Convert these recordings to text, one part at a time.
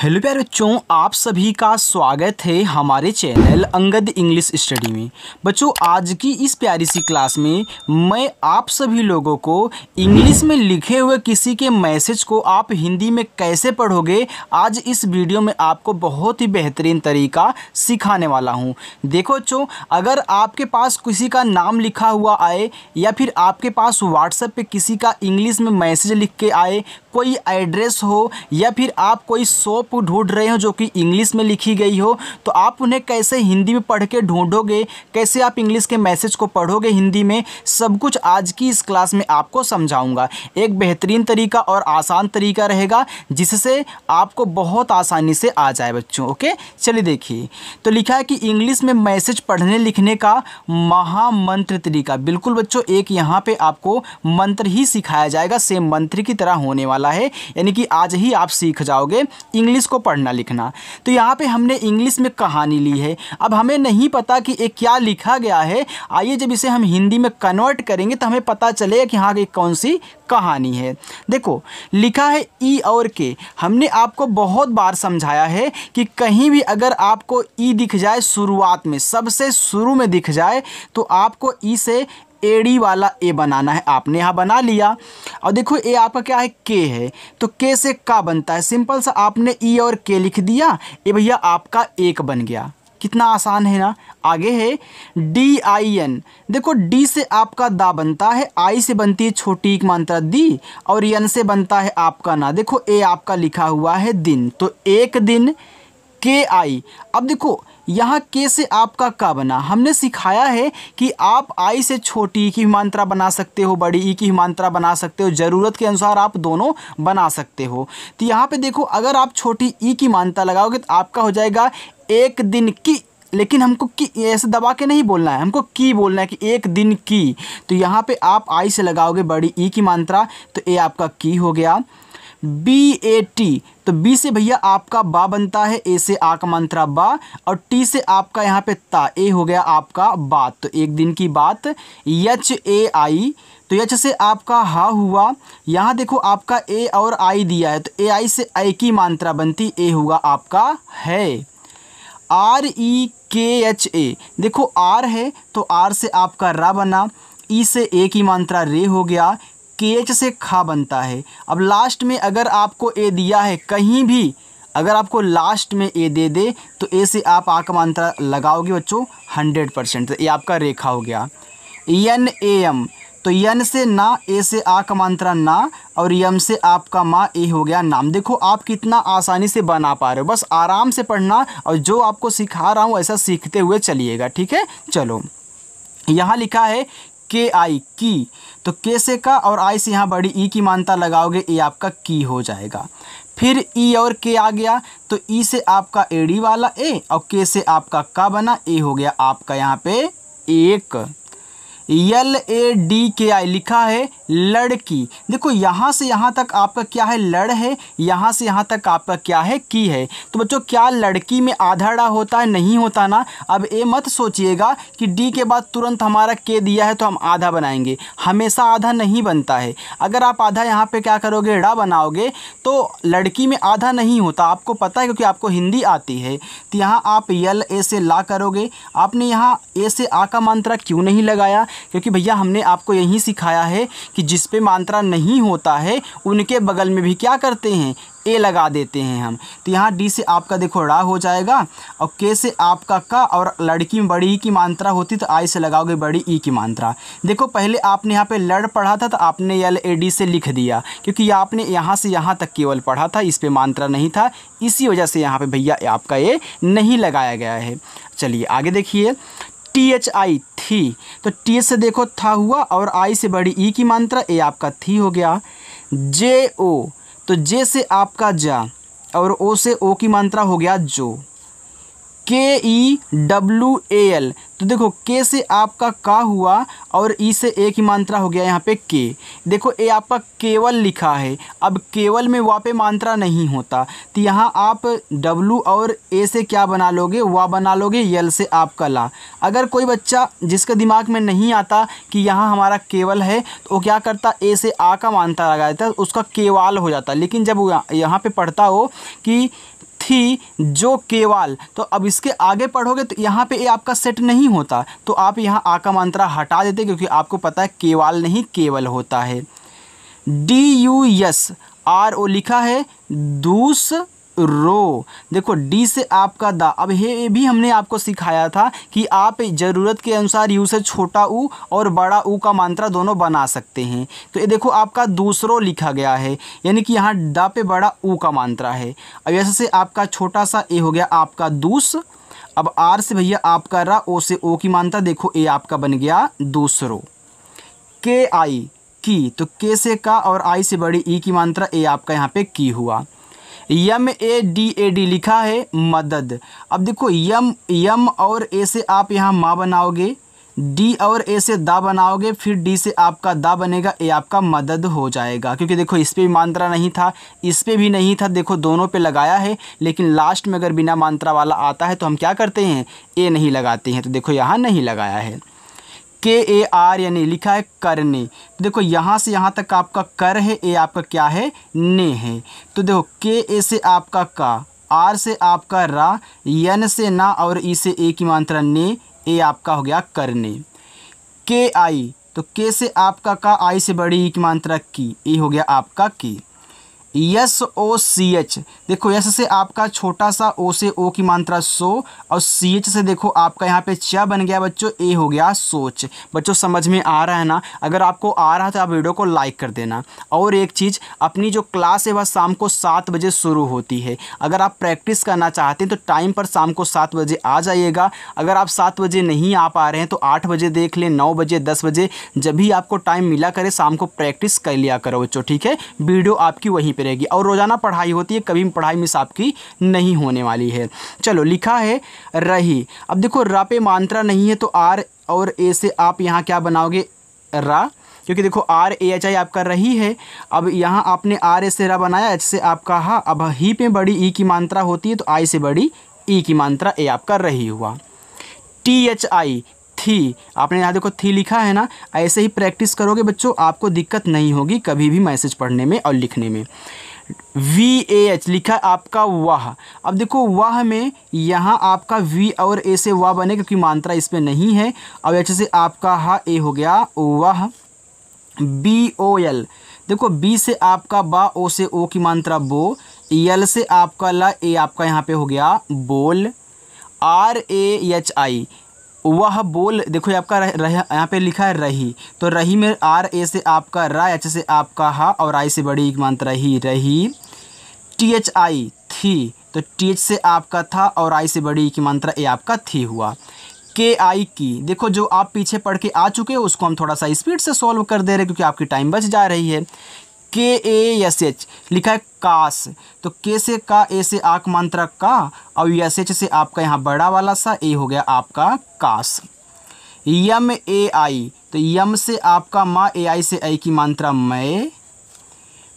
Hello प्यारे बच्चों, आप सभी का स्वागत है हमारे चैनल अंगद इंग्लिश स्टडी में। बच्चों, आज की इस प्यारी सी क्लास में मैं आप सभी लोगों को इंग्लिश में लिखे हुए किसी के मैसेज को आप हिंदी में कैसे पढ़ोगे, आज इस वीडियो में आपको बहुत ही बेहतरीन तरीका सिखाने वाला हूं। देखो बच्चों, अगर आपके पास किसी का नाम लिखा हुआ आए या फिर आपके पास व्हाट्सएप पे किसी का इंग्लिश में मैसेज लिख के आए, कोई एड्रेस हो या फिर आप कोई शॉप ढूंढ रहे हो जो कि इंग्लिश में लिखी गई हो, तो आप उन्हें कैसे हिंदी में पढ़ के ढूंढोगे, कैसे आप इंग्लिश के मैसेज को पढ़ोगे हिंदी में, सब कुछ आज की इस क्लास में आपको समझाऊंगा। एक बेहतरीन तरीका और आसान तरीका रहेगा जिससे आपको बहुत आसानी से आ जाए बच्चों। ओके, चलिए देखिए। तो लिखा है कि इंग्लिश में मैसेज पढ़ने लिखने का महामंत्र तरीका। बिल्कुल बच्चों, एक यहाँ पे आपको मंत्र ही सिखाया जाएगा, सेम मंत्र की तरह होने वाला है, यानी कि आज ही आप सीख जाओगे इंग्लिश को पढ़ना लिखना। तो यहाँ पे हमने इंग्लिश में कहानी ली है। अब हमें नहीं पता कि ये क्या लिखा गया है, आइए जब इसे हम हिंदी में कन्वर्ट करेंगे तो हमें पता चलेगा कि हाँ, ये कौन सी कहानी है। देखो, लिखा है ई और के। हमने आपको बहुत बार समझाया है कि कहीं भी अगर आपको ई दिख जाए, शुरुआत में सबसे शुरू में दिख जाए, तो आपको ई से एडी वाला ए बनाना है। आपने यहाँ बना लिया। और देखो, ए आपका क्या है, के है, तो के से का बनता है। सिंपल सा आपने ई और के लिख दिया, ये भैया आपका एक बन गया। कितना आसान है ना। आगे है डी आई एन। देखो, डी से आपका दा बनता है, आई से बनती है छोटी एक मात्रा दी, और एन से बनता है आपका ना। देखो, ए आपका लिखा हुआ है दिन, तो एक दिन के आई। अब देखो, यहाँ के से आपका का बना। हमने सिखाया है कि आप आई से छोटी ई की मात्रा बना सकते हो, बड़ी ई की मात्रा बना सकते हो, ज़रूरत के अनुसार आप दोनों बना सकते हो। तो यहाँ पे देखो, अगर आप छोटी ई की मात्रा लगाओगे तो आपका हो जाएगा एक दिन की। लेकिन हमको की ऐसे दबा के नहीं बोलना है, हमको की बोलना है कि एक दिन की। तो यहाँ पे आप आई से लगाओगे बड़ी ई की मात्रा, तो ए आपका की हो गया। बी ए टी, तो बी से भैया आपका बा बनता है, ए से आ का मात्रा बा, और टी से आपका यहाँ पे ता, ए हो गया आपका बात, तो एक दिन की बात। एच ए आई, तो एच से आपका हा हुआ। यहाँ देखो, आपका ए और आई दिया है, तो ए आई से आई की मात्रा बनती, ए होगा आपका है। आर ई के एच ए, देखो आर है तो आर से आपका रा बना, ई से ए की मात्रा रे हो गया, के एच से खा बनता है। अब लास्ट में अगर आपको ए दिया है, कहीं भी अगर आपको लास्ट में ए दे दे, तो ए से आप आ का मात्रा लगाओगे बच्चों 100%, तो ये आपका रेखा हो गया। एन ए एम, तो एन से ना, ए से आ का मात्रा ना, और यम से आपका माँ, ए हो गया नाम। देखो, आप कितना आसानी से बना पा रहे हो, बस आराम से पढ़ना, और जो आपको सिखा रहा हूँ ऐसा सीखते हुए चलिएगा। ठीक है, चलो। यहाँ लिखा है के आई की, तो के से का और आई से यहाँ बड़ी ई की मात्रा लगाओगे, ए आपका की हो जाएगा। फिर ई और के आ गया, तो ई से आपका एडी वाला ए, और के से आपका का बना, ए हो गया आपका यहाँ पे एक। एल ए डी के आई, लिखा है लड़की। देखो, यहाँ से यहाँ तक आपका क्या है, लड़ है, यहाँ से यहाँ तक आपका क्या है, की है। तो बच्चों, क्या लड़की में आधा डा होता है? नहीं होता ना। अब ये मत सोचिएगा कि डी के बाद तुरंत हमारा के दिया है तो हम आधा बनाएंगे, हमेशा आधा नहीं बनता है। अगर आप आधा यहाँ पे क्या करोगे, डा बनाओगे, तो लड़की में आधा नहीं होता, आपको पता है क्योंकि आपको हिंदी आती है। तो यहाँ आप यल ए से ला करोगे। आपने यहाँ ए से आ का मात्रा क्यों नहीं लगाया? क्योंकि भैया हमने आपको यही सिखाया है कि जिस पे मात्रा नहीं होता है उनके बगल में भी क्या करते हैं, ए लगा देते हैं हम। तो यहाँ डी से आपका देखो ड़ा हो जाएगा, और के से आपका का, और लड़की में बड़ी ई की मात्रा होती तो आई से लगाओगे बड़ी ई की मात्रा। देखो, पहले आपने यहाँ पे लड़ पढ़ा था तो आपने यल ए डी से लिख दिया, क्योंकि आपने यहाँ से यहाँ तक केवल पढ़ा था, इस पे मात्रा नहीं था, इसी वजह से यहाँ पे भैया आपका ये नहीं लगाया गया है। चलिए आगे देखिए। टी एच आई, थी, तो टी एच से देखो था हुआ, और आई से बड़ी ई की मात्रा, ए आपका थी हो गया। जे ओ, तो जे से आपका जा, और ओ से ओ की मात्रा हो गया जो। के ई डब्ल्यू ए एल, तो देखो, के से आपका का हुआ, और ई से ए की मात्रा हो गया यहाँ पे के। देखो, ए आपका केवल लिखा है, अब केवल में वा पे मात्रा नहीं होता, तो यहाँ आप डब्लू और ए से क्या बना लोगे, वा बना लोगे, यल से आपका ला। अगर कोई बच्चा जिसके दिमाग में नहीं आता कि यहाँ हमारा केवल है, तो वो क्या करता, ए से आ का मात्रा लगा देता, उसका केवाल हो जाता। लेकिन जब यहाँ पे पढ़ता हो कि थी जो केवल, तो अब इसके आगे पढ़ोगे तो यहाँ पे ए आपका सेट नहीं होता, तो आप यहाँ आ का मात्रा हटा देते क्योंकि आपको पता है केवल नहीं केवल होता है। DUSRO लिखा है दूसरो। देखो डी से आपका दा, अब ये भी हमने आपको सिखाया था कि आप ज़रूरत के अनुसार यू से छोटा ऊ और बड़ा ऊ का मात्रा दोनों बना सकते हैं। तो ये देखो आपका दूसरो लिखा गया है, यानी कि यहाँ दा पे बड़ा ऊ का मात्रा है। अब ऐसे से आपका छोटा सा ए हो गया आपका दूस। अब आर से भैया आपका रा, ओ से ओ की मात्रा, देखो ए आपका बन गया दूसरो। KI की, तो के से का और आई से बड़ी ई की मात्रा, ए आपका यहाँ पे की हुआ। MADAD लिखा है मदद। अब देखो यम और ए से आप यहाँ माँ बनाओगे, डी और ए से दा बनाओगे, फिर डी से आपका दा बनेगा, ए आपका मदद हो जाएगा। क्योंकि देखो इस पे भी मात्रा नहीं था, इस पे भी नहीं था, देखो दोनों पे लगाया है, लेकिन लास्ट में अगर बिना मात्रा वाला आता है तो हम क्या करते हैं, ए नहीं लगाते हैं। तो देखो यहाँ नहीं लगाया है। KAR यानी लिखा है करने। तो देखो यहाँ से यहाँ तक आपका कर है, ए आपका क्या है, ने है। तो देखो KA से आपका का, आर से आपका रा, यन से ना और ई से ए की मात्रा ने, ए आपका हो गया करने। KI, तो के से आपका का, आई से बड़ी ई की मात्रा की, ए हो गया आपका की। SOCH, देखो एस से आपका छोटा सा, ओ से ओ की मात्रा सो, और CH से देखो आपका यहाँ पे च बन गया बच्चों, ए हो गया सोच। बच्चों समझ में आ रहा है ना? अगर आपको आ रहा है तो आप वीडियो को लाइक कर देना। और एक चीज़, अपनी जो क्लास है वह शाम को 7 बजे शुरू होती है। अगर आप प्रैक्टिस करना चाहते हैं तो टाइम पर शाम को 7 बजे आ जाइएगा। अगर आप 7 बजे नहीं आ पा रहे हैं तो 8 बजे देख लें, 9 बजे, 10 बजे, जब भी आपको टाइम मिला करे शाम को प्रैक्टिस कर लिया करो बच्चों, ठीक है? वीडियो आपकी वहीं पे रहेगी और रोज़ाना पढ़ाई होती है, कभी पढ़ाई मिस आपकी नहीं होने वाली है। चलो लिखा है रही। अब देखो रा पे मात्रा नहीं है तो आर और ए से आप यहाँ क्या बनाओगे, रा, क्योंकि देखो RAHI आपका रही है। अब यहाँ आपने आर ए से रा बनाया, एच से आपका हा। अब ही पे बड़ी ई की मात्रा होती है तो आई से बड़ी ई की मात्रा, ए आपका रही हुआ। THI थी, आपने यहाँ देखो थी लिखा है ना, ऐसे ही प्रैक्टिस करोगे बच्चों, आपको दिक्कत नहीं होगी कभी भी मैसेज पढ़ने में और लिखने में। VAH लिखा है आपका वाह। अब देखो वाह में यहाँ आपका V और A से वाह बने क्योंकि मात्रा इस पे नहीं है। अब एच से आपका हा, ए हो गया वाह। BOL, देखो B से आपका बा, ओ से ओ की मात्रा बो, यल से आपका ला, ए आपका यहाँ पे हो गया बोल। RAHI, वह बोल, देखो ये आपका यहाँ पे लिखा है रही, तो रही में आर ए से आपका रा, एच से आपका हा और आई से बड़ी एक मात्रा ही, रही। THI थी, तो TH से आपका था और आई से बड़ी की मात्रा, ए आपका थी हुआ। KI की, देखो जो आप पीछे पढ़ के आ चुके हो उसको हम थोड़ा सा स्पीड से सॉल्व कर दे रहे क्योंकि आपकी टाइम बच जा रही है। KASH लिखा है कास, तो के से का, ए से आक मात्रा का, और SH से आपका यहाँ बड़ा वाला सा, ए हो गया आपका कास। MAI, तो यम से आपका माँ, AI से आई की मात्रा मैं।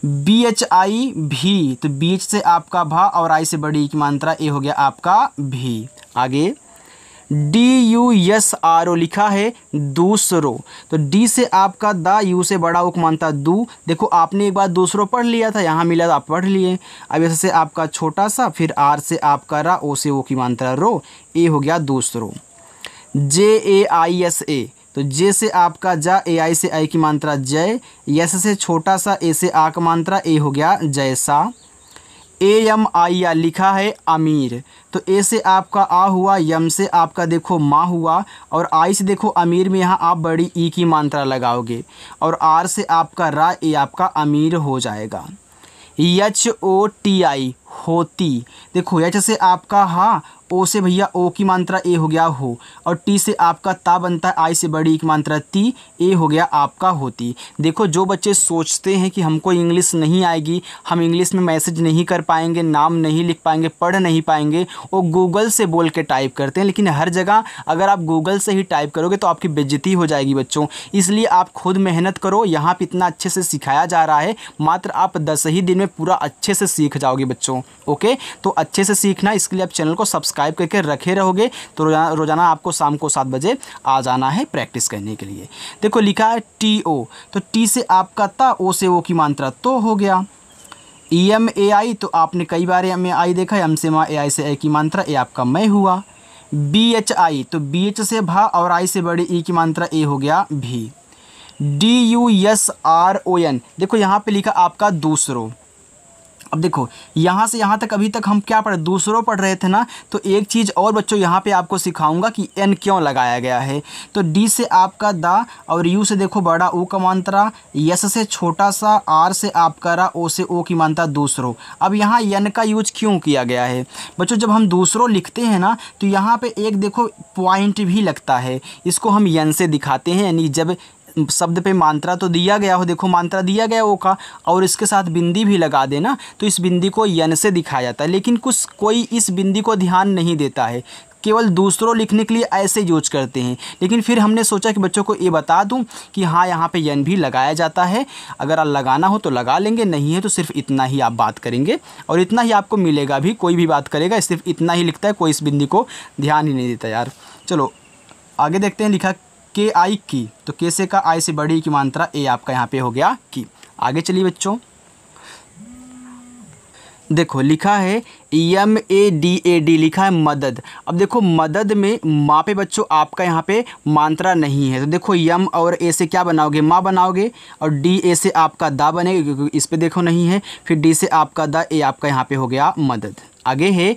BHI भी, तो बीच से आपका भा और आई से बड़ी की मात्रा, ए हो गया आपका भी। आगे DUSRO लिखा है दूसरो, तो डी से आपका दा, यू से बड़ा उक मानता दू। देखो आपने एक बार दूसरो पढ़ लिया था, यहाँ मिला तो आप पढ़ लिए। अब ऐसे से आपका छोटा सा, फिर आर से आपका रा, ओ से ओ की मात्रा रो, ए हो गया दूसरो। JAISA, तो जे से आपका जा, ए आई से आई की मात्रा जय, यस से छोटा सा, ए से आ का मात्रा, ए हो गया जैसा। AMIR लिखा है अमीर, तो ए से आपका आ हुआ, यम से आपका देखो माँ हुआ, और आई से देखो अमीर में यहाँ आप बड़ी ई की मात्रा लगाओगे, और आर से आपका रा, ए आपका अमीर हो जाएगा। HOTI होती, देखो एच से आपका हा, ओ से भैया ओ की मात्रा, ए हो गया हो, और टी से आपका ता बनता है, आई से बड़ी की मात्रा ती, ए हो गया आपका होती। देखो जो बच्चे सोचते हैं कि हमको इंग्लिश नहीं आएगी, हम इंग्लिश में मैसेज नहीं कर पाएंगे, नाम नहीं लिख पाएंगे, पढ़ नहीं पाएंगे, वो गूगल से बोल के टाइप करते हैं। लेकिन हर जगह अगर आप गूगल से ही टाइप करोगे तो आपकी बेइज्जती हो जाएगी बच्चों। इसलिए आप खुद मेहनत करो, यहाँ पर इतना अच्छे से सिखाया जा रहा है, मात्र आप 10 ही दिन में पूरा अच्छे से सीख जाओगे बच्चों। ओके, तो अच्छे से सीखना, इसके लिए आप चैनल को सब्सक्राइब करके रखे रहोगे तो रोजाना आपको शाम को 7 बजे आ जाना है प्रैक्टिस करने के लिए। देखो लिखा है TO, तो टी से आपका ता, ओ से ओ की मात्रा तो हो गया। एम ए आई, तो आपने कई बार एम ए आई देखा है, एम से माँ, ए आई से ए की मात्रा, ए आपका मैं हुआ। बी एच आई, तो बी एच से भा और आई से बड़ी ई की मात्रा, ए हो गया भी। D U S R O N, देखो यहाँ पे लिखा आपका दूसरों। अब देखो यहाँ से यहाँ तक अभी तक हम क्या पढ़ दूसरों पढ़ रहे थे ना, तो एक चीज़ और बच्चों यहाँ पे आपको सिखाऊंगा कि एन क्यों लगाया गया है। तो डी से आपका दा और यू से देखो बड़ा ओ का मात्रा, यस से छोटा सा, आर से आपका रा, ओ से ओ की मात्रा दूसरों। अब यहाँ एन का यूज क्यों किया गया है बच्चों, जब हम दूसरों लिखते हैं ना तो यहाँ पे एक देखो पॉइंट भी लगता है, इसको हम एन से दिखाते हैं, यानी जब शब्द पे मात्रा तो दिया गया हो, देखो मात्रा दिया गया ओ का और इसके साथ बिंदी भी लगा देना, तो इस बिंदी को यन से दिखाया जाता है। लेकिन कोई इस बिंदी को ध्यान नहीं देता है, केवल दूसरों लिखने के लिए ऐसे यूज करते हैं। लेकिन फिर हमने सोचा कि बच्चों को ये बता दूं कि हाँ यहाँ पे यन भी लगाया जाता है, अगर आप लगाना हो तो लगा लेंगे, नहीं है तो सिर्फ इतना ही आप बात करेंगे और इतना ही आपको मिलेगा भी। कोई भी बात करेगा सिर्फ इतना ही लिखता है, कोई इस बिंदी को ध्यान ही नहीं देता यार। चलो आगे देखते हैं। लिखा के आई की, तो के से का आई से बड़ी की मात्रा, ए आपका यहाँ पे हो गया की। आगे चलिए बच्चों, देखो लिखा है एम ए डी लिखा है मदद। अब देखो मदद में माँ पे बच्चों आपका यहाँ पे मात्रा नहीं है, तो देखो यम और ए से क्या बनाओगे, माँ बनाओगे, और डी ए से आपका दा बनेगा क्योंकि इस पे देखो नहीं है, फिर डी से आपका दा, ए आपका यहाँ पे हो गया मदद। आगे है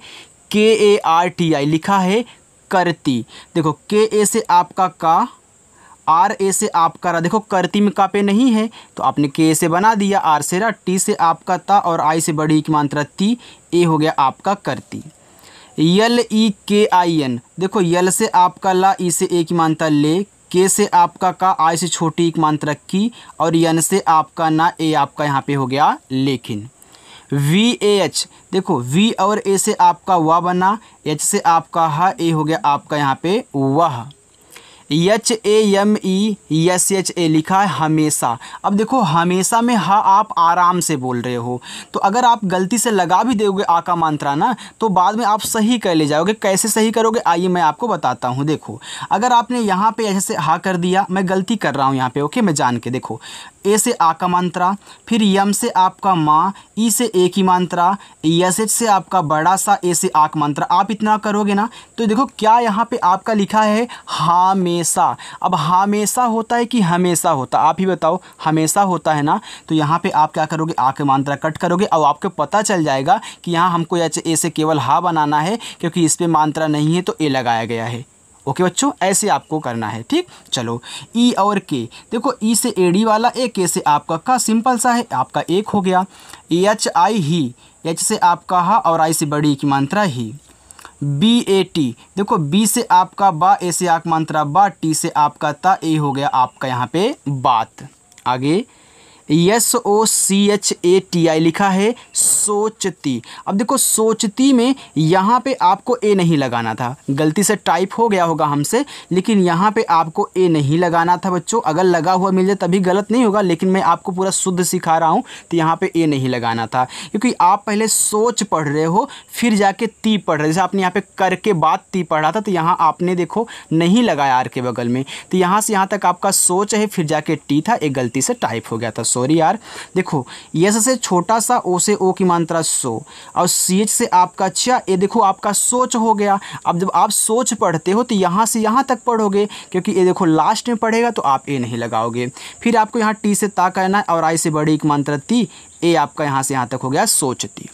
के ए आर टी आई, लिखा है करती। देखो के ए से आपका का, आर ए से आपका रा, देखो करती में का पे नहीं है तो आपने के से बना दिया, आर से रा, टी से आपका ता और आई से बड़ी की मात्रा ती, ए हो गया आपका करती। यल ई के आई एन, देखो यल से आपका ला, ई से ए की मात्रा ले, के से आपका का, आई से छोटी एक मात्रा की, और यन से आपका ना, ए आपका यहाँ पे हो गया लेकिन। वी ए एच, देखो वी और ए से आपका वाह बना, एच से आपका हा, ए हो गया आपका यहाँ पे वह। H A M E S H A, लिखा है हमेशा। अब देखो हमेशा में हा आप आराम से बोल रहे हो, तो अगर आप गलती से लगा भी दोगे आ का मात्रा ना, तो बाद में आप सही कर ले जाओगे। कैसे सही करोगे आइए मैं आपको बताता हूँ। देखो अगर आपने यहाँ पे ऐसे हा कर दिया, मैं गलती कर रहा हूँ यहाँ पे, ओके मैं जान के, देखो ए से आ का मात्रा, फिर यम से आपका माँ, ई से ए की मात्रा, एस एच से आपका बड़ा सा, ए से आ का मात्रा, आप इतना करोगे ना तो देखो क्या यहाँ पे आपका लिखा है हमेशा। अब हमेशा होता है कि हमेशा होता, आप ही बताओ, हमेशा होता है ना, तो यहाँ पे आप क्या करोगे, आ की मात्रा कट करोगे और आपको पता चल जाएगा कि यहाँ हमको एच ए से केवल हा बनाना है क्योंकि इस पर मात्रा नहीं है तो ए लगाया गया है। ओके बच्चों, ऐसे आपको करना है, ठीक। चलो ई और के, देखो ई से एडी वाला ए, के से आपका का, सिंपल सा है, आपका एक हो गया। एच आई ही, एच से आपका हा और आई से बड़ी की मात्रा ही। बी ए टी, देखो बी से आपका बा, ए से आक मात्रा बा, टी से आपका ता, ए हो गया आपका यहाँ पे बात। आगे S O C H A T I, लिखा है सोचती। अब देखो सोचती में यहाँ पे आपको ए नहीं लगाना था, गलती से टाइप हो गया होगा हमसे, लेकिन यहाँ पे आपको ए नहीं लगाना था बच्चों। अगर लगा हुआ मिल जाए तभी गलत नहीं होगा, लेकिन मैं आपको पूरा शुद्ध सिखा रहा हूँ, तो यहाँ पे ए नहीं लगाना था क्योंकि आप पहले सोच पढ़ रहे हो फिर जाके ती पढ़ रहे हो। जैसे आपने यहाँ पे करके बाद ती पढ़ा था, तो यहाँ आपने देखो नहीं लगाया आर के बगल में, तो यहाँ से यहाँ तक आपका सोच है, फिर जाके टी था, एक गलती से टाइप हो गया था, सॉरी यार। देखो यस से छोटा सा, ओ से ओ की मात्रा सो, और सी एच से आपका चा, ये देखो आपका सोच हो गया। अब जब आप सोच पढ़ते हो तो यहाँ से यहाँ तक पढ़ोगे, क्योंकि ये देखो लास्ट में पढ़ेगा तो आप ए नहीं लगाओगे। फिर आपको यहाँ टी से ता करना है और आई से बड़ी की मात्रा ती, ए आपका यहाँ से यहाँ तक हो गया सोचती।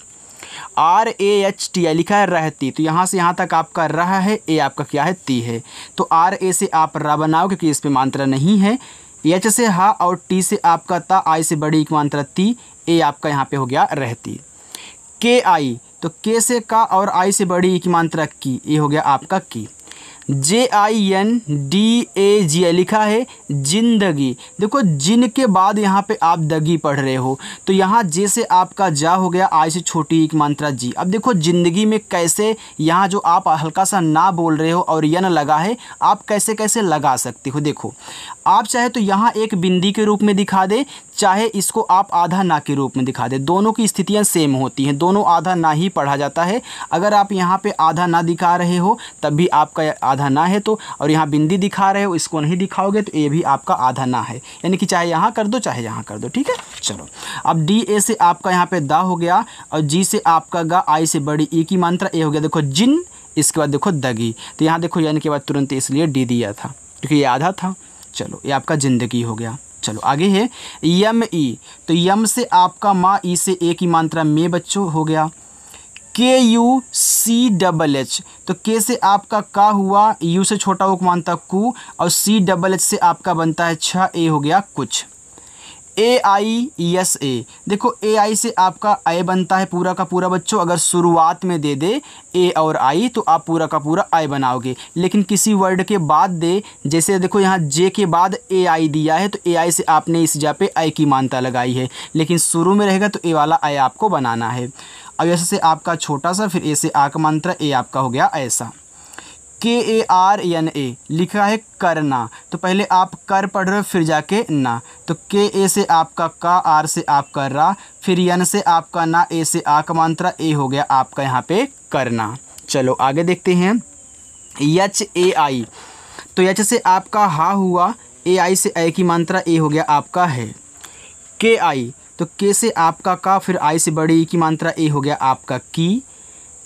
R A H T I, लिखा है रहती, तो यहाँ से यहाँ तक आपका रहा है, ए आपका क्या है ती है, तो आर ए से आप रा बनाओ क्योंकि इस पर मात्रा नहीं है। एच से हा और टी से आपका ता, आई से बड़ी की मात्रा ती, ए आपका यहाँ पे हो गया रहती। के आई, तो के से का और आई से बड़ी की मात्रा की, ये हो गया आपका की। जे आई एन डी ए जी आई, लिखा है जिंदगी। देखो जिन के बाद यहाँ पे आप दगी पढ़ रहे हो, तो यहाँ जे से आपका जा हो गया, आई से छोटी एक मात्रा जी। अब देखो जिंदगी में कैसे यहाँ जो आप हल्का सा ना बोल रहे हो और यन लगा है, आप कैसे कैसे लगा सकते हो। देखो आप चाहे तो यहाँ एक बिंदी के रूप में दिखा दे, चाहे इसको आप आधा ना के रूप में दिखा दें, दोनों की स्थितियां सेम होती हैं, दोनों आधा ना ही पढ़ा जाता है। अगर आप यहाँ पे आधा ना दिखा रहे हो तब भी आपका आधा ना है, तो और यहाँ बिंदी दिखा रहे हो, इसको नहीं दिखाओगे तो ये भी आपका आधा ना है, यानी कि चाहे यहाँ कर दो चाहे यहाँ कर दो, ठीक है। चलो अब डी ए से आपका यहाँ पे दा हो गया और जी से आपका गा, आई से बड़ी ई की मात्रा ए हो गया, देखो जिन, इसके बाद देखो दगी, तो यहाँ देखो यानी के बाद तुरंत इसलिए डी दिया था क्योंकि ये आधा था। चलो ये आपका जिंदगी हो गया। चलो आगे है यम ई, तो यम से आपका माँ, ई से ए की मात्रा में बच्चों हो गया। के यू सी डबल एच, तो के से आपका का हुआ, यू से छोटा वो मानता कु, और सी डबल एच से आपका बनता है छ, ए हो गया कुछ। ए आई यस ए, देखो ए आई से आपका ए बनता है पूरा का पूरा बच्चों, अगर शुरुआत में दे दे ए और आई तो आप पूरा का पूरा आई बनाओगे, लेकिन किसी वर्ड के बाद दे, जैसे देखो यहाँ जे के बाद ए आई दिया है तो ए आई से आपने इस जगह पे आई की मात्रा लगाई है, लेकिन शुरू में रहेगा तो ए वाला आई आपको बनाना है। अब ऐसे से आपका छोटा सा, फिर ए से आ का मात्रा, ए आपका हो गया ऐसा। के ए आर एन ए लिखा है करना, तो पहले आप कर पढ़ रहे हो फिर जाके ना, तो के ए से आपका का, आर से आपका रा, फिर यन से आपका ना, ए से आ का मात्रा, ए हो गया आपका यहाँ पे करना। चलो आगे देखते हैं यच ए आई, तो यच से आपका हा हुआ, ए आई से ए की मात्रा, ए हो गया आपका है। के आई, तो के से आपका का, फिर आई से बड़ी ई की मात्रा, ए हो गया आपका की।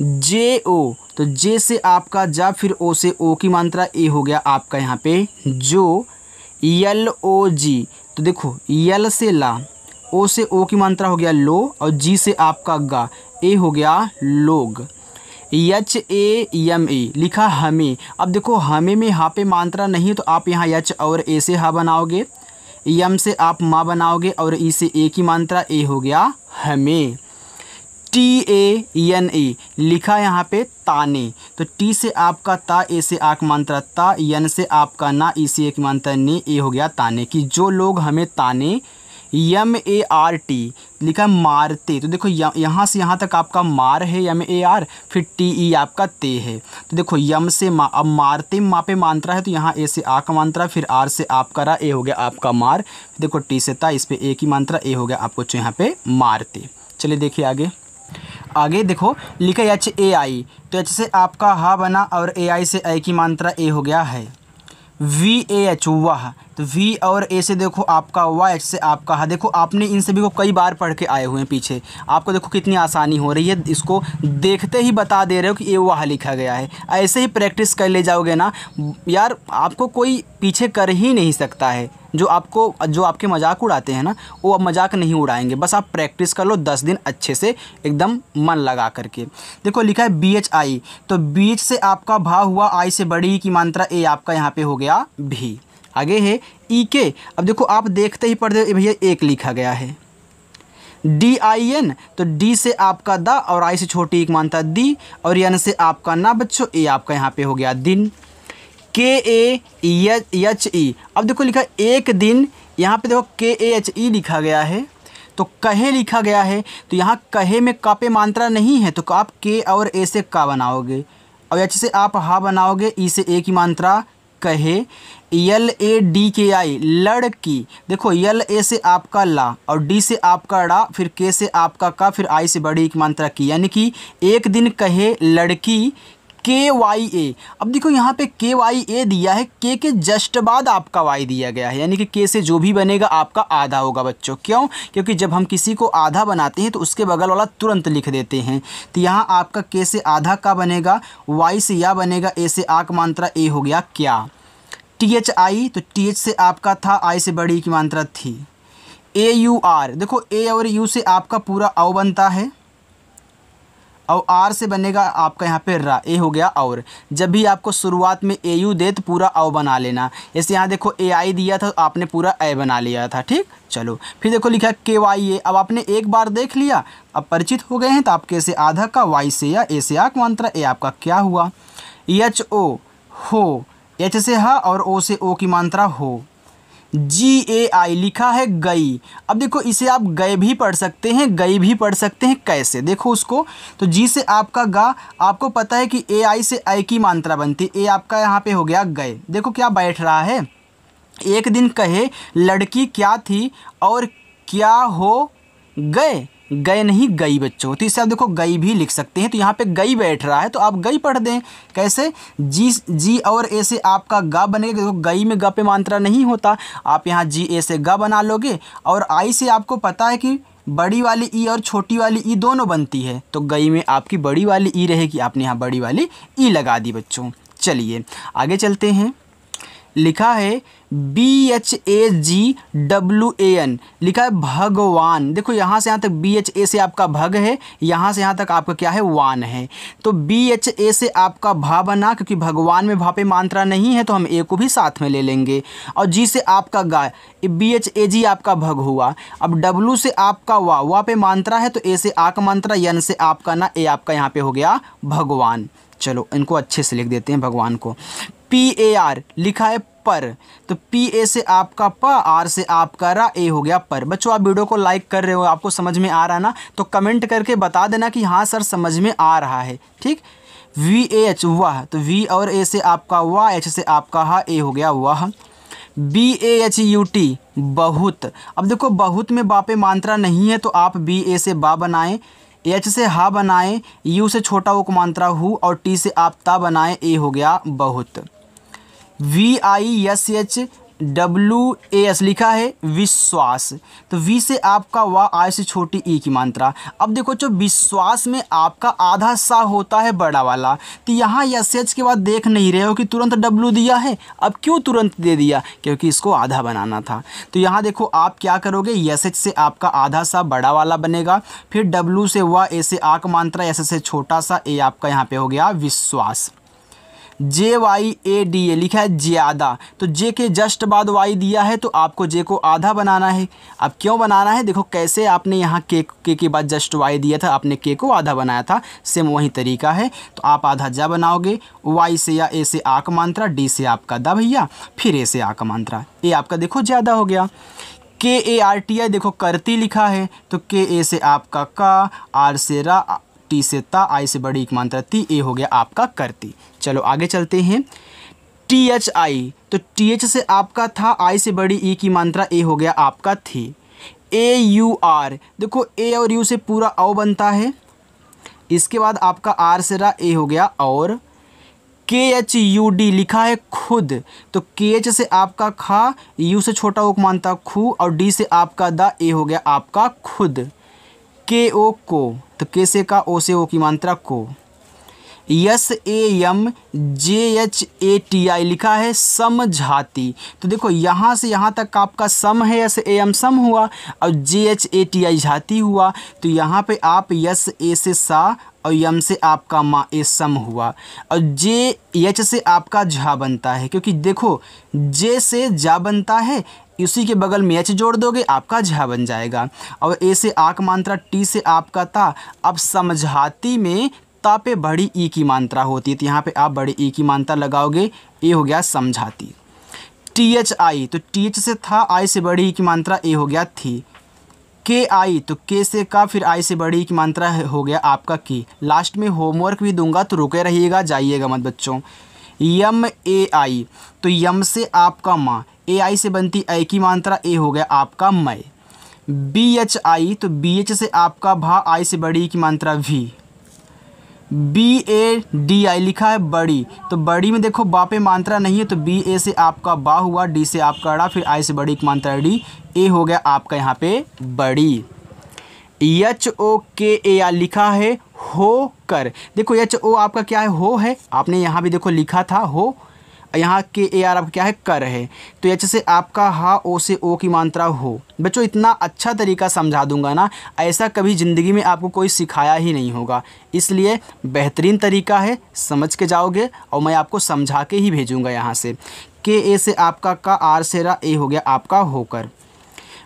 जे ओ, तो जे से आपका जा, फिर ओ से ओ की मात्रा, ए हो गया आपका यहाँ पे जो। यल ओ जी, तो देखो यल से ला, ओ से ओ की मात्रा हो गया लो, और जी से आपका गा, ए हो गया लोग। यच ए यम ए लिखा हमें, अब देखो हमें में हा पे मात्रा नहीं तो आप यहाँ यच और ए से हा बनाओगे, यम से आप माँ बनाओगे, और ई से ए की मात्रा, ए हो गया हमें। टी ए एन ए लिखा यहाँ पे ताने, तो टी से आपका ता, ए से आक मात्रा ता, यन से आपका ना, ई से एक मात्रा ने, ए हो गया ताने की जो लोग हमें ताने। यम ए आर टी लिखा मारते, तो देखो यहाँ से यहाँ तक आपका मार है यम ए आर, फिर टी ई आपका ते है, तो देखो यम से मा, अब मारते माँ पे मात्रा है तो यहाँ ए से आ का मात्रा, फिर आर से आपका रा, ए हो गया आपका मार, देखो टी से ता, इस पे ए की मात्रा, ए हो गया आपको यहाँ पे मारते। चलिए देखिए आगे, आगे देखो लिखा एच ए आई, तो एच से आपका हा बना, और ए आई से ए की मात्रा, ए हो गया है। वी ए एच वाह, तो वी और ए से देखो आपका वाह, एच से आपका हा, देखो आपने इन सभी को कई बार पढ़ के आए हुए हैं पीछे, आपको देखो कितनी आसानी हो रही है, इसको देखते ही बता दे रहे हो कि ये वाह लिखा गया है। ऐसे ही प्रैक्टिस कर ले जाओगे ना यार, आपको कोई पीछे कर ही नहीं सकता है। जो आपके मजाक उड़ाते हैं ना, वो अब मजाक नहीं उड़ाएंगे, बस आप प्रैक्टिस कर लो 10 दिन अच्छे से एकदम मन लगा करके। देखो लिखा है बी एच आई, तो बीच से आपका भा हुआ, आई से बड़ी की मात्रा, ए आपका यहाँ पे हो गया भी। आगे है ई के, अब देखो आप देखते ही पढ़ते हो भैया एक लिखा गया है। डी आई एन, तो डी से आपका दा, और आई से छोटी एक मात्रा दी, और यन से आपका ना बच्चों, ए आपका यहाँ पे हो गया दिन। के ए एच ई, अब देखो लिखा एक दिन, यहाँ पे देखो के ए एच ई लिखा गया है, तो कहे लिखा गया है, तो यहाँ कहे में का पे मात्रा नहीं है तो आप के और ए से का बनाओगे, और एच से आप हा बनाओगे, ई से ए की मात्रा कहे। यल ए डी के आई लड़की, देखो यल ए से आपका ला, और डी से आपका डा, फिर के से आपका का, फिर आई से बड़ी की मात्रा की, यानी कि एक दिन कहे लड़की। के वाई ए, अब देखो यहाँ पे के वाई ए दिया है, के जस्ट बाद आपका वाई दिया गया है, यानी कि के से जो भी बनेगा आपका आधा होगा बच्चों। क्यों? क्योंकि जब हम किसी को आधा बनाते हैं तो उसके बगल वाला तुरंत लिख देते हैं, तो यहाँ आपका के से आधा का बनेगा, वाई से या बनेगा, ए से आक मात्रा, ए हो गया क्या। टी एच आई, तो टी एच से आपका था, आई से बड़ी की मात्रा थी। ए यू आर, देखो ए और यू से आपका पूरा औ बनता है, और आर से बनेगा आपका यहाँ पे रा, ए हो गया और। जब भी आपको शुरुआत में ए यू दे तो पूरा औ बना लेना, जैसे यहाँ देखो ए आई दिया था तो आपने पूरा ए बना लिया था, ठीक। चलो फिर देखो लिखा के वाई ए, अब आपने एक बार देख लिया, अब परिचित हो गए हैं, तो आप के से आधा का, वाई से या, ए से आक मात्रा, ए आपका क्या हुआ। एच ओ हो, एच से हा और ओ से ओ की मात्रा हो। जी ए आई लिखा है गई, अब देखो इसे आप गए भी पढ़ सकते हैं, गई भी पढ़ सकते हैं, कैसे देखो उसको, तो जी से आपका गा, आपको पता है कि ए आई से आई की मात्रा बनती, ए आपका यहाँ पे हो गया गए। देखो क्या बैठ रहा है, एक दिन कहे लड़की क्या थी और क्या हो गए, गए नहीं गई बच्चों। तो इससे आप देखो गई भी लिख सकते हैं। तो यहाँ पे गई बैठ रहा है तो आप गई पढ़ दें। कैसे, जी और ए से आपका गा बनेगा। देखो गई में ग पे मात्रा नहीं होता, आप यहाँ जी ए से गा बना लोगे। और आई से आपको पता है कि बड़ी वाली ई और छोटी वाली ई दोनों बनती है, तो गई में आपकी बड़ी वाली ई रहेगी, आपने यहाँ बड़ी वाली ई लगा दी बच्चों। चलिए आगे चलते हैं। लिखा है BHAGWAN, लिखा है भगवान। देखो यहाँ से यहाँ तक BHA से आपका भग है, यहाँ से यहाँ तक आपका क्या है, वान है। तो BHA से आपका भा बना, क्योंकि भगवान में भा पे मात्रा नहीं है तो हम ए को भी साथ में ले लेंगे। और जी से आपका गा, BHAG आपका भग हुआ। अब W से आपका वा पे मात्रा है तो ए से आ का मात्रा, यन से आपका ना, ए आपका यहाँ पे हो गया भगवान। चलो इनको अच्छे से लिख देते हैं भगवान को। PAR लिखा है पर, तो PA से आपका प, आर से आपका रा, ए हो गया पर। बच्चों आप वीडियो को लाइक कर रहे हो, आपको समझ में आ रहा है ना, तो कमेंट करके बता देना कि हाँ सर समझ में आ रहा है। ठीक। VAH वह, तो V और A से आपका वाह, H से आपका हा, ए हो गया वह। BAHUT बहुत। अब देखो बहुत में बा पे मात्रा नहीं है तो आप BA से बा बनाएं, H से हा बनाएं, U से छोटा उक मात्रा हु, और T से आप ता बनाएं, ए हो गया बहुत। VISHWAS लिखा है विश्वास, तो V से आपका वा, आई से छोटी ई की मात्रा। अब देखो जो विश्वास में आपका आधा सा होता है बड़ा वाला, तो यहाँ SH के बाद देख नहीं रहे हो कि तुरंत W दिया है। अब क्यों तुरंत दे दिया, क्योंकि इसको आधा बनाना था। तो यहाँ देखो आप क्या करोगे, SH से आपका आधा सा बड़ा वाला बनेगा, फिर W से वा, ए से आ का मात्रा, S से छोटा सा, ए आपका यहाँ पे हो गया विश्वास। JYADA लिखा है ज़्यादा, तो जे के जस्ट बाद वाई दिया है तो आपको जे को आधा बनाना है। अब क्यों बनाना है, देखो कैसे आपने यहाँ के बाद जस्ट वाई दिया था, आपने के को आधा बनाया था, सेम वही तरीका है। तो आप आधा जा बनाओगे, वाई से या ए से आ का मात्रा, डी से आपका दा भैया, फिर ए से आ का मात्रा, ए आपका देखो ज़्यादा हो गया। KARTI देखो करती लिखा है, तो के ए से आपका का, आर से रा, टी से ता, आई से बड़ी एक मात्रा ती, ए हो गया आपका करती। चलो आगे चलते हैं। THI, तो TH से आपका था, आई से बड़ी ई की मात्रा, ए हो गया आपका थी। AUR देखो ए और यू से पूरा औ बनता है, इसके बाद आपका आर से रा, ए हो गया और। KHUD लिखा है खुद, तो KH से आपका खा, यू से छोटा उक मानता खू, और डी से आपका दा, ए हो गया आपका खुद। KO को, तो के से का, ओ से ओ की मात्रा को। SAMJHATI लिखा है समझाती, तो देखो यहाँ से यहाँ तक आपका सम है, SAM सम हुआ, और JHATI झाती हुआ। तो यहाँ पे आप यस ए से सा, और यम से आपका मा, ए सम हुआ, और जे एच से आपका झा बनता है, क्योंकि देखो जे से जा बनता है, इसी के बगल में एच जोड़ दोगे आपका झा बन जाएगा। और ए से आक मात्रा, टी से आपका ता। अब समझाती में ता पे बड़ी ई की मात्रा होती है, तो यहाँ पे आप बड़ी ई की मात्रा लगाओगे, ए हो गया समझाती। THI, तो TH से था, आई से बड़ी ई की मात्रा, ए हो गया थी। KI, तो के से का, फिर आई से बड़ी की मात्रा हो गया आपका की। लास्ट में होमवर्क भी दूंगा तो रुके रहिएगा, जाइएगा मत बच्चों। MAI, तो यम से आपका माँ, AI से बनती ए की मात्रा, ए हो गया आपका मैं। BHI, तो BH से आपका भा, आई से बड़ी की मात्रा भी। BADI लिखा है बड़ी, तो बड़ी में देखो बा पे मात्रा नहीं है, तो BA से आपका बा हुआ, डी से आपका अड़ा, फिर आई से बड़ी की मात्रा डी, ए हो गया आपका यहाँ पे बड़ी। HOKAR लिखा है हो कर, देखो HO आपका क्या है, हो है, आपने यहाँ भी देखो लिखा था हो, यहाँ KAR आपका क्या है, कर है। तो H से आपका हा, ओ से ओ की मात्रा हो। बच्चों इतना अच्छा तरीका समझा दूंगा ना, ऐसा कभी ज़िंदगी में आपको कोई सिखाया ही नहीं होगा, इसलिए बेहतरीन तरीका है, समझ के जाओगे और मैं आपको समझा के ही भेजूँगा यहाँ से। KA से आपका का, आर से रा, ए हो गया आपका होकर।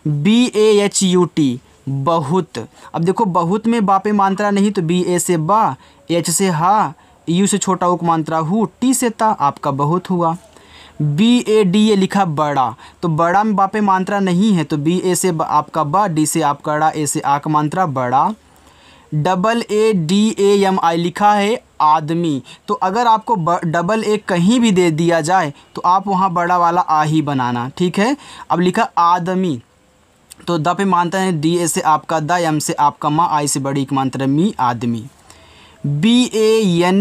BAHUT बहुत, अब देखो बहुत में बा पे मात्रा नहीं, तो BA से बा, H से हा, यू से छोटा उक मात्रा हु, टी से ता, आपका बहुत हुआ। BADA लिखा बड़ा, तो बड़ा में बा पे मात्रा नहीं है, तो BA से आपका बा, डी से आपका ड़ा, ए से आक मात्रा बड़ा। AADAMI लिखा है आदमी, तो अगर आपको डबल ए कहीं भी दे दिया जाए तो आप वहाँ बड़ा वाला आ ही बनाना, ठीक है। अब लिखा आदमी, तो द पे मानता है, डी ए से आपका द, एम से आपका माँ, आई से बड़ी की मात्रा मी, आदमी। BANUNGI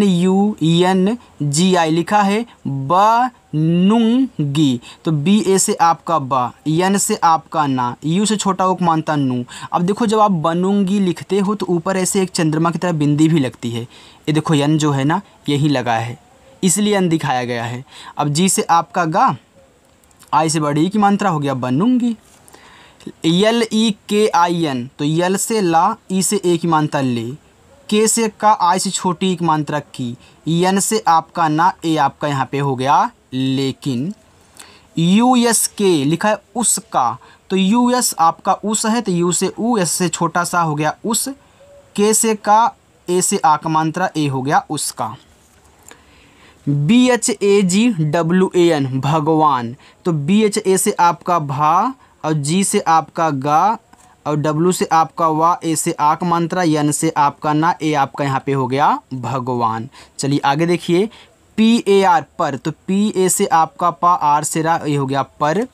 लिखा है बनूंगी, तो BA से आपका ब, एन से आपका ना, यू से छोटा उक मानता नू। अब देखो जब आप बनूंगी लिखते हो तो ऊपर ऐसे एक चंद्रमा की तरह बिंदी भी लगती है, ये देखो एन जो है ना यही लगा है, इसलिए एन दिखाया गया है। अब जी से आपका गा, आई से बड़ी की मात्रा हो गया बनूंगी। LEKIN, तो यल से ला, ई से ए की मात्रा ले, के से का, आई से छोटी एक मात्रा की, एन से आपका ना, ए आपका यहाँ पे हो गया लेकिन। USK लिखा है उसका, तो US आपका उस है, तो यू से ऊ, एस से छोटा सा हो गया उस, के से का, ए से आ का मात्रा, ए हो गया उसका। BHAGWAN भगवान, तो BHA से आपका भा, और जी से आपका गा, और डब्लू से आपका वा, ए से आक मात्रा, एन से आपका ना, ए आपका यहाँ पे हो गया भगवान। चलिए आगे देखिए, PAR पर, तो PA से आपका पा, आर से रा, ये हो गया पर।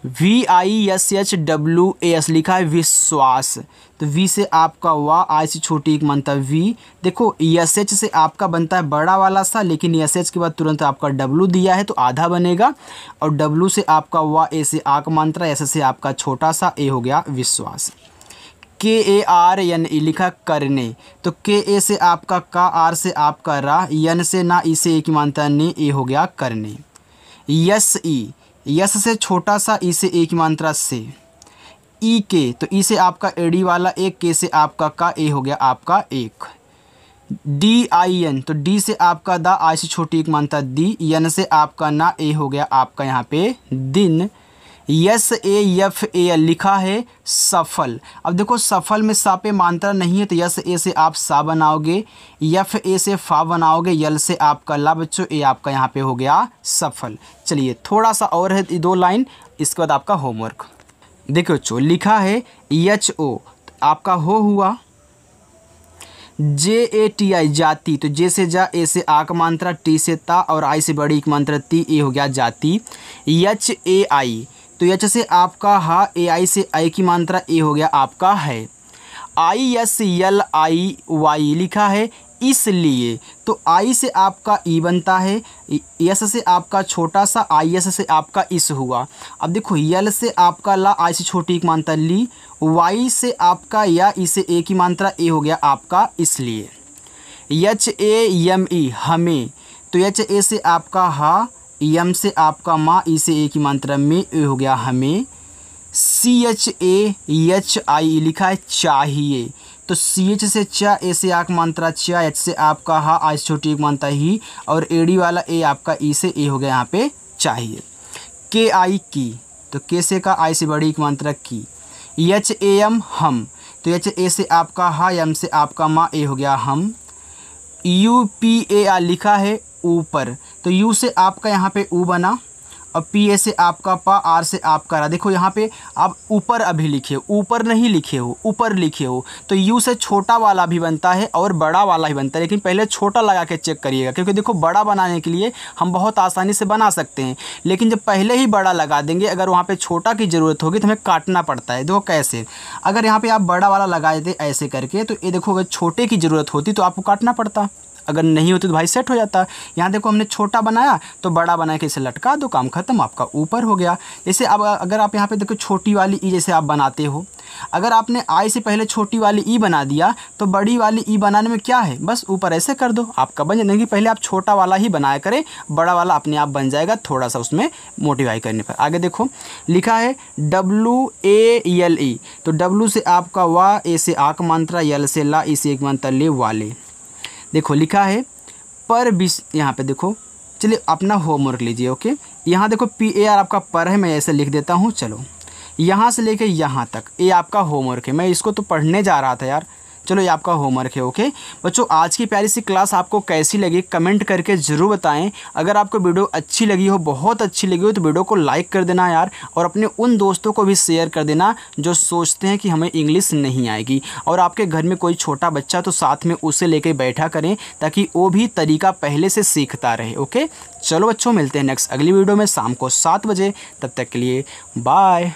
VISHWAS लिखा है विश्वास, तो वी से आपका वा, आई से छोटी एक मात्रा वी। देखो SH से आपका बनता है बड़ा वाला सा, लेकिन SH के बाद तुरंत आपका W दिया है तो आधा बनेगा, और W से आपका वा, ए से आक मात्रा, एस से आपका छोटा सा, ए हो गया विश्वास। KARNE लिखा करने, तो KA से आपका का, आर से आपका रा, एन से ना, ई से एक मात्रा ने, ए हो गया करने। SE, यस से छोटा सा, ई से एक मात्रा से। EK, तो ई से आपका एडी वाला एक, के से आपका का, ए हो गया आपका एक। DIN, तो डी से आपका दा, आई से छोटी एक मात्रा दी, एन से आपका ना, ए हो गया आपका यहाँ पे दिन। SAFAL लिखा है सफल, अब देखो सफल में सा पे मात्रा नहीं है, तो यस ए से आप सा बनाओगे, एफ ए से फा बनाओगे, यल से आपका ला बच्चों, ए आपका यहाँ पे हो गया सफल। चलिए थोड़ा सा और है 2 लाइन, इसके बाद आपका होमवर्क देखो बच्चों। लिखा है HO, आपका हो हुआ। JATI जाति, तो जे से जा, ए से आक मात्रा, टी से ता, और आई से बड़ी एक मात्रा ती, ए हो गया जाति। HAI, तो एच से आपका हा, ए आई से आई की मात्रा, ए हो गया आपका है। ISLIY लिखा है इसलिए, तो आई से आपका ई बनता है, एस से आपका छोटा सा, IS से आपका इस हुआ। अब देखो यल से आपका ला, आई से छोटी एक मात्रा ली, वाई से आपका या, ई से ए की मात्रा, ए हो गया आपका इसलिए। HAME हमें, तो HA से आपका हा, एम से आपका माँ, ई से ए की मात्रा में, ए हो गया हमें। CHAHI लिखा है चाहिए, तो CH से चा, ए से आक मात्रा चा, एच से आपका हा, आई से छोटी एक मात्रा ही, और एडी वाला ए आपका ई से, ए हो गया यहाँ पे चाहिए। KI की, तो के से का, आई से बड़ी एक मात्रा की। HAM हम, तो HA से आपका हा, एम से आपका माँ, ए हो गया हम। UPAR लिखा है ऊपर, तो यू से आपका यहाँ पे ऊ बना, और PA से आपका पा, आर से आपका रा। देखो यहाँ पे आप ऊपर अभी लिखे हो, ऊपर नहीं लिखे हो, ऊपर लिखे हो, तो यू से छोटा वाला भी बनता है और बड़ा वाला भी बनता है, लेकिन पहले छोटा लगा के चेक करिएगा, क्योंकि देखो बड़ा बनाने के लिए हम बहुत आसानी से बना सकते हैं, लेकिन जब पहले ही बड़ा लगा देंगे, अगर वहाँ पे छोटा की ज़रूरत होगी तो हमें काटना पड़ता है। देखो कैसे, अगर यहाँ पे आप बड़ा वाला लगा देते ऐसे करके, तो ये देखो अगर छोटे की ज़रूरत होती तो आपको काटना पड़ता, अगर नहीं होती तो भाई सेट हो जाता। यहाँ देखो हमने छोटा बनाया तो बड़ा बना के इसे लटका दो, काम खत्म, आपका ऊपर हो गया। जैसे अब अगर आप यहाँ पे देखो छोटी वाली ई जैसे आप बनाते हो, अगर आपने आई से पहले छोटी वाली ई बना दिया तो बड़ी वाली ई बनाने में क्या है, बस ऊपर ऐसे कर दो, आपका बन जाएगी। पहले आप छोटा वाला ही बनाया करें, बड़ा वाला अपने आप बन जाएगा, थोड़ा सा उसमें मोटिफाई करने पर। आगे देखो लिखा है WALE, तो W से आपका वा, ए से आक मात्रा, यल से ला, ई से एक मात्रा ले, वाले। देखो लिखा है पर बीस, यहाँ पे देखो, चलिए अपना होमवर्क लीजिए। ओके, यहाँ देखो PAR आपका पर है, मैं ऐसे लिख देता हूँ। चलो यहाँ से लेके यहाँ तक ये आपका होमवर्क है, मैं इसको तो पढ़ने जा रहा था यार, चलो ये आपका होमवर्क है। ओके बच्चों, आज की प्यारी सी क्लास आपको कैसी लगी कमेंट करके ज़रूर बताएं। अगर आपको वीडियो अच्छी लगी हो, बहुत अच्छी लगी हो, तो वीडियो को लाइक कर देना यार, और अपने उन दोस्तों को भी शेयर कर देना जो सोचते हैं कि हमें इंग्लिश नहीं आएगी। और आपके घर में कोई छोटा बच्चा तो साथ में उसे लेके बैठा करें, ताकि वो भी तरीका पहले से सीखता रहे। ओके चलो बच्चों, मिलते हैं नेक्स्ट अगली वीडियो में शाम को 7 बजे, तब तक के लिए बाय।